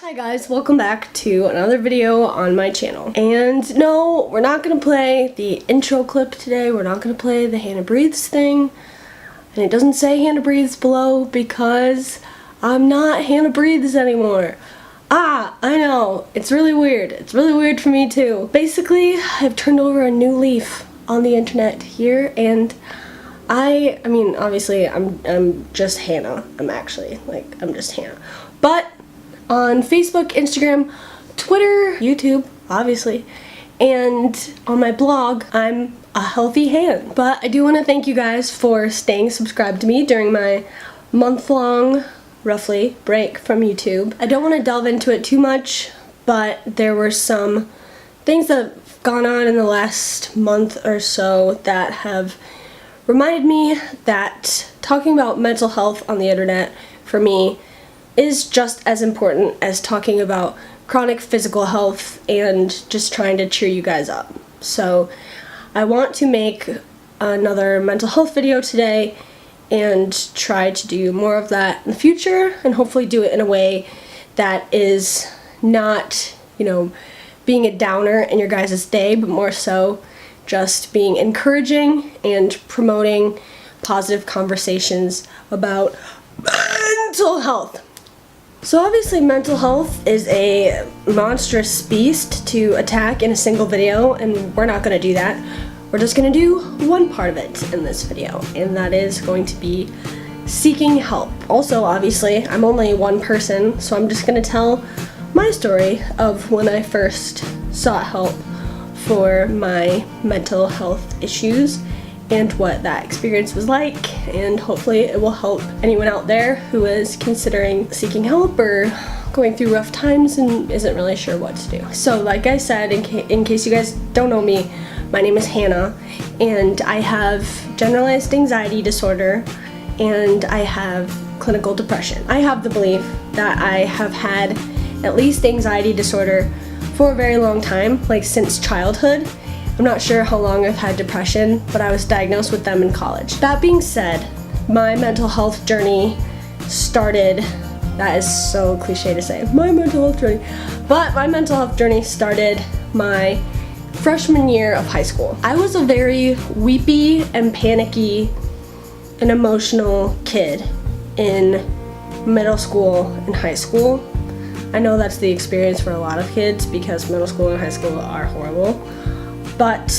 Hi guys, welcome back to another video on my channel. And no, we're not gonna play the intro clip today. We're not gonna play the Hannah Breathes thing. And it doesn't say Hannah Breathes below because I'm not Hannah Breathes anymore. I know, it's really weird. It's really weird for me too. Basically, I've turned over a new leaf on the internet here, and I mean, obviously, I'm just Hannah. I'm just Hannah. But on Facebook, Instagram, Twitter, YouTube, obviously, and on my blog, I'm a healthy Han. But I do want to thank you guys for staying subscribed to me during my month-long, roughly, break from YouTube. I don't want to delve into it too much, but there were some things that have gone on in the last month or so that have reminded me that talking about mental health on the internet, for me, is just as important as talking about chronic physical health and just trying to cheer you guys up. So I want to make another mental health video today and try to do more of that in the future, and hopefully do it in a way that is not, being a downer in your guys' day, but more so just being encouraging and promoting positive conversations about mental health. So obviously mental health is a monstrous beast to attack in a single video, and we're not going to do that. We're just going to do one part of it in this video, and that is going to be seeking help. Also, obviously, I'm only one person, so I'm just going to tell my story of when I first sought help for my mental health issues and what that experience was like, and hopefully it will help anyone out there who is considering seeking help or going through rough times and isn't really sure what to do. So like I said, in case you guys don't know me, my name is Hannah, and I have generalized anxiety disorder, and I have clinical depression. I have the belief that I have had at least anxiety disorder for a very long time, like since childhood. I'm not sure how long I've had depression, but I was diagnosed with them in college. That being said, my mental health journey started, that is so cliche to say, my mental health journey, but my mental health journey started my freshman year of high school. I was a very weepy and panicky and emotional kid in middle school and high school. I know that's the experience for a lot of kids because middle school and high school are horrible. But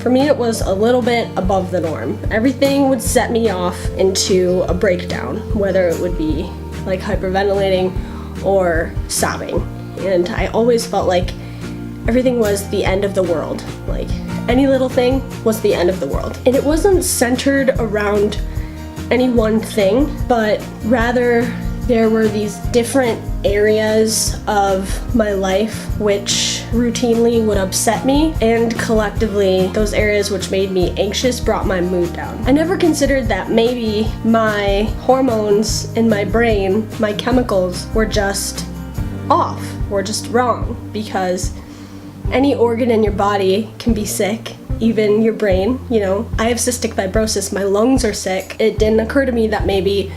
for me, it was a little bit above the norm. Everything would set me off into a breakdown, whether it would be like hyperventilating or sobbing. And I always felt like everything was the end of the world. Like any little thing was the end of the world. And it wasn't centered around any one thing, but rather there were these different areas of my life which routinely would upset me, and collectively those areas which made me anxious brought my mood down. I never considered that maybe my hormones in my brain, my chemicals, were just off, were just wrong, because any organ in your body can be sick, even your brain. I have cystic fibrosis, my lungs are sick. It didn't occur to me that maybe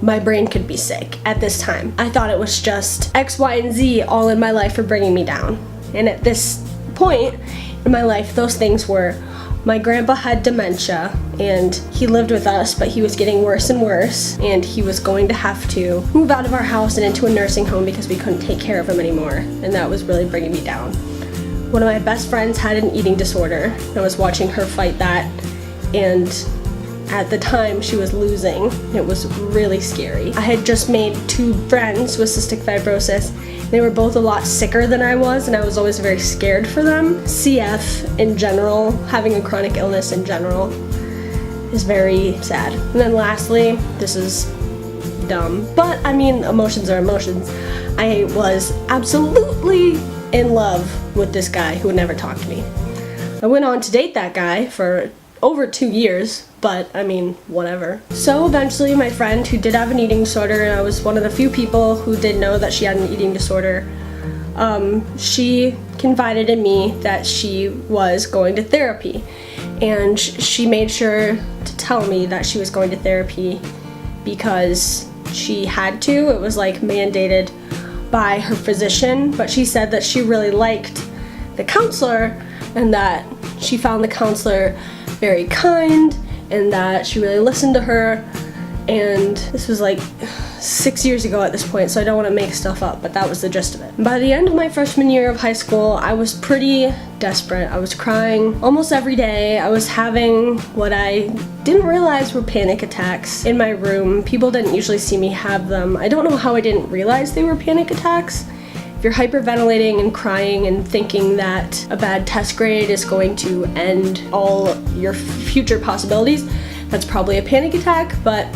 my brain could be sick at this time. I thought it was just X, Y, and Z all in my life were bringing me down. And at this point in my life, those things were, my grandpa had dementia, and he lived with us, but he was getting worse and worse, and he was going to have to move out of our house and into a nursing home because we couldn't take care of him anymore, and that was really bringing me down. One of my best friends had an eating disorder. I was watching her fight that, and at the time she was losing. It was really scary. I had just made 2 friends with cystic fibrosis. They were both a lot sicker than I was, and I was always very scared for them. CF in general, having a chronic illness in general, is very sad. And then lastly, this is dumb, but I mean, emotions are emotions. I was absolutely in love with this guy who would never talk to me. I went on to date that guy for over 2 years, but I mean, whatever. So eventually my friend who did have an eating disorder, and I was one of the few people who did know that she had an eating disorder, she confided in me that she was going to therapy, and she made sure to tell me that she was going to therapy because she had to. It was like mandated by her physician, but she said that she really liked the counselor and that she found the counselor very kind and that she really listened to her. And this was like 6 years ago at this point, so I don't want to make stuff up, but that was the gist of it. By the end of my freshman year of high school, I was pretty desperate. I was crying almost every day. I was having what I didn't realize were panic attacks in my room. People didn't usually see me have them. I don't know how I didn't realize they were panic attacks. If you're hyperventilating and crying and thinking that a bad test grade is going to end all your future possibilities, that's probably a panic attack, but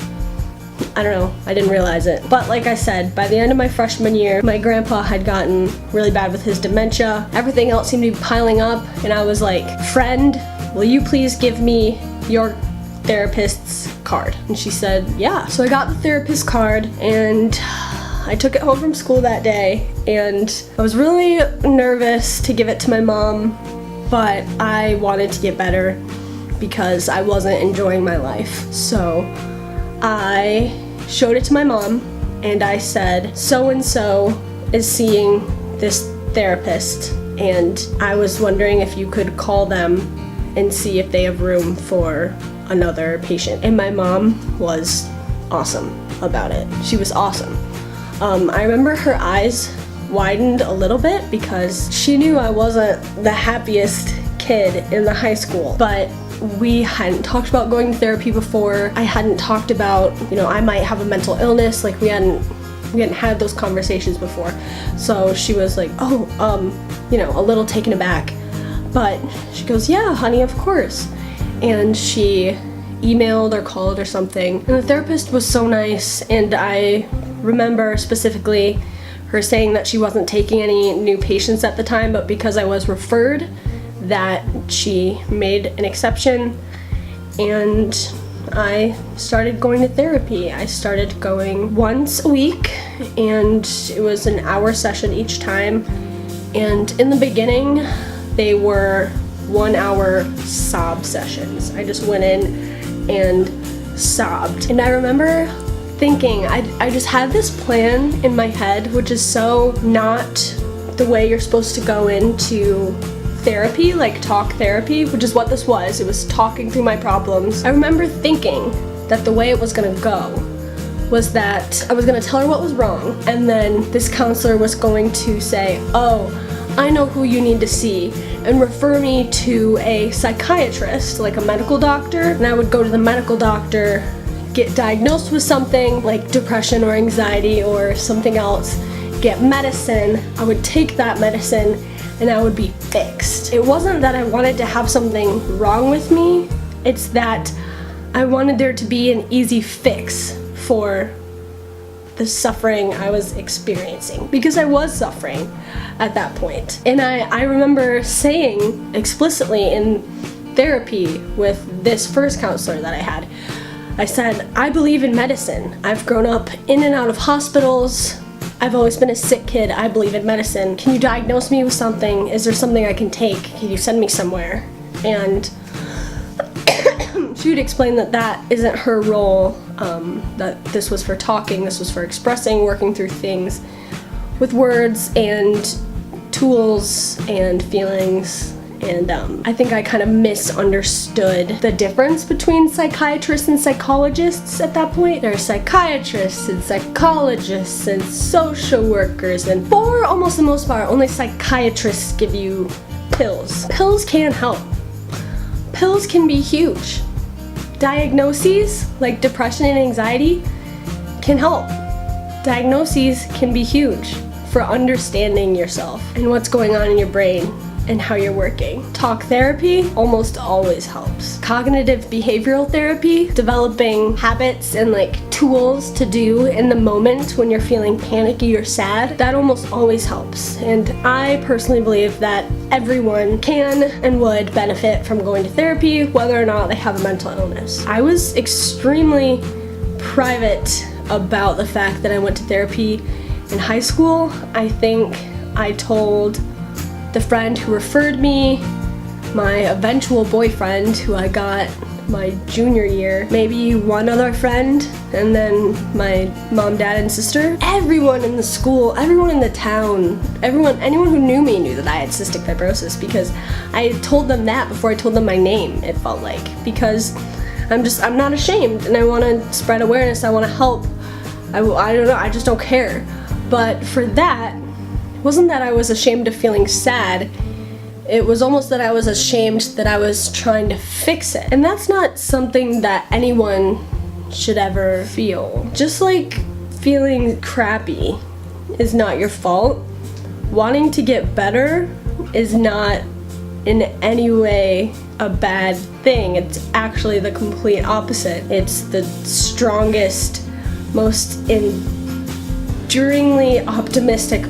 I don't know, I didn't realize it. But like I said, by the end of my freshman year, my grandpa had gotten really bad with his dementia. Everything else seemed to be piling up, and I was like, friend, will you please give me your therapist's card? And she said, yeah. So I got the therapist card, and I took it home from school that day, and I was really nervous to give it to my mom, but I wanted to get better because I wasn't enjoying my life. So I showed it to my mom and I said, so-and-so is seeing this therapist and I was wondering if you could call them and see if they have room for another patient. And my mom was awesome about it. She was awesome. I remember her eyes widened a little bit because she knew I wasn't the happiest kid in the high school, but we hadn't talked about going to therapy before. I hadn't talked about, I might have a mental illness. Like we hadn't had those conversations before. So she was like, a little taken aback. But she goes, yeah, honey, of course. And she emailed or called or something. And the therapist was so nice. And I remember specifically her saying that she wasn't taking any new patients at the time, but because I was referred, that she made an exception, and I started going to therapy. I started going once a week, and it was an hour session each time. And in the beginning, they were 1 hour sob sessions. I just went in and sobbed. And I remember thinking, I just had this plan in my head, which is so not the way you're supposed to go into therapy, like talk therapy, which is what this was. It was talking through my problems. I remember thinking that the way it was gonna go was that I was gonna tell her what was wrong, and then this counselor was going to say, oh, I know who you need to see, and refer me to a psychiatrist, like a medical doctor, and I would go to the medical doctor, get diagnosed with something like depression or anxiety or something else, get medicine, I would take that medicine, and I would be fixed. It wasn't that I wanted to have something wrong with me, it's that I wanted there to be an easy fix for the suffering I was experiencing, because I was suffering at that point. And I remember saying explicitly in therapy with this first counselor that I had, I said, I believe in medicine. I've grown up in and out of hospitals. I've always been a sick kid. I believe in medicine. Can you diagnose me with something? Is there something I can take? Can you send me somewhere? And she would explain that that isn't her role, that this was for talking, this was for expressing, working through things with words and tools and feelings. And I think I kind of misunderstood the difference between psychiatrists and psychologists at that point. There are psychiatrists and psychologists and social workers, and for almost the most part, only psychiatrists give you pills. Pills can help. Pills can be huge. Diagnoses like depression and anxiety can help. Diagnoses can be huge for understanding yourself and what's going on in your brain and how you're working. Talk therapy almost always helps. Cognitive behavioral therapy, developing habits and like tools to do in the moment when you're feeling panicky or sad, that almost always helps. And I personally believe that everyone can and would benefit from going to therapy, whether or not they have a mental illness. I was extremely private about the fact that I went to therapy in high school. I think I told the friend who referred me, my eventual boyfriend who I got my junior year. Maybe one other friend, and then my mom, dad, and sister. Everyone in the school, everyone in the town, anyone who knew me knew that I had cystic fibrosis because I had told them that before I told them my name, it felt like. Because I'm not ashamed, and I want to spread awareness, I want to help. I don't know, I just don't care. But for that, it wasn't that I was ashamed of feeling sad, it was almost that I was ashamed that I was trying to fix it. And that's not something that anyone should ever feel. Just like feeling crappy is not your fault, wanting to get better is not in any way a bad thing. It's actually the complete opposite. It's the strongest, most enduringly optimistic,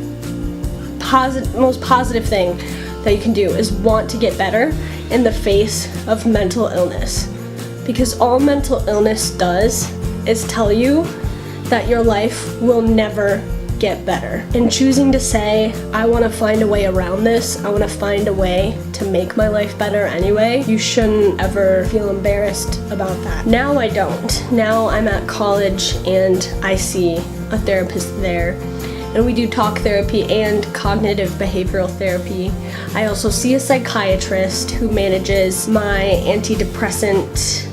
most positive thing that you can do is want to get better in the face of mental illness. Because all mental illness does is tell you that your life will never get better. And choosing to say, I want to find a way around this, I want to find a way to make my life better anyway, you shouldn't ever feel embarrassed about that. Now I don't. Now I'm at college and I see a therapist there. And we do talk therapy and cognitive behavioral therapy. I also see a psychiatrist who manages my antidepressant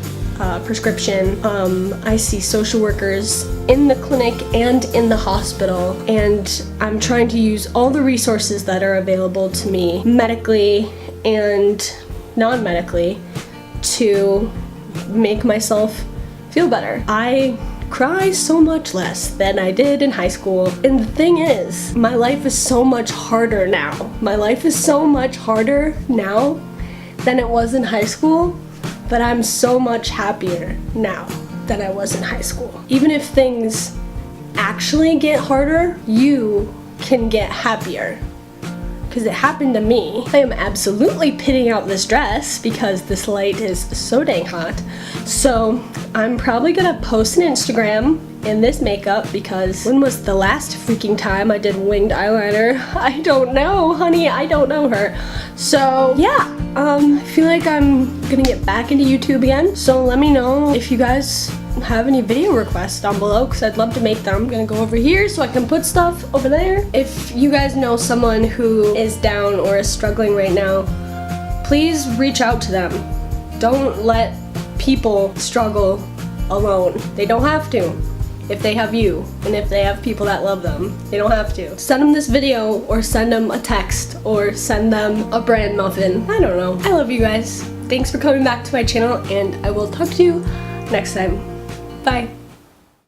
prescription. I see social workers in the clinic and in the hospital, and I'm trying to use all the resources that are available to me, medically and non-medically, to make myself feel better. I cry so much less than I did in high school. And the thing is, my life is so much harder now. My life is so much harder now than it was in high school, but I'm so much happier now than I was in high school. Even if things actually get harder, you can get happier. Because it happened to me. I am absolutely pitting out this dress because this light is so dang hot. So I'm probably gonna post an Instagram in this makeup because when was the last freaking time I did winged eyeliner? I don't know, honey, I don't know her. So yeah, I feel like I'm gonna get back into YouTube again. So let me know if you guys have any video requests down below because I'd love to make them. I'm gonna go over here so I can put stuff over there. If you guys know someone who is down or is struggling right now, please reach out to them. Don't let people struggle alone. They don't have to. If they have you, and if they have people that love them, they don't have to. Send them this video, or send them a text, or send them a brand muffin. I don't know. I love you guys. Thanks for coming back to my channel, and I will talk to you next time. Bye.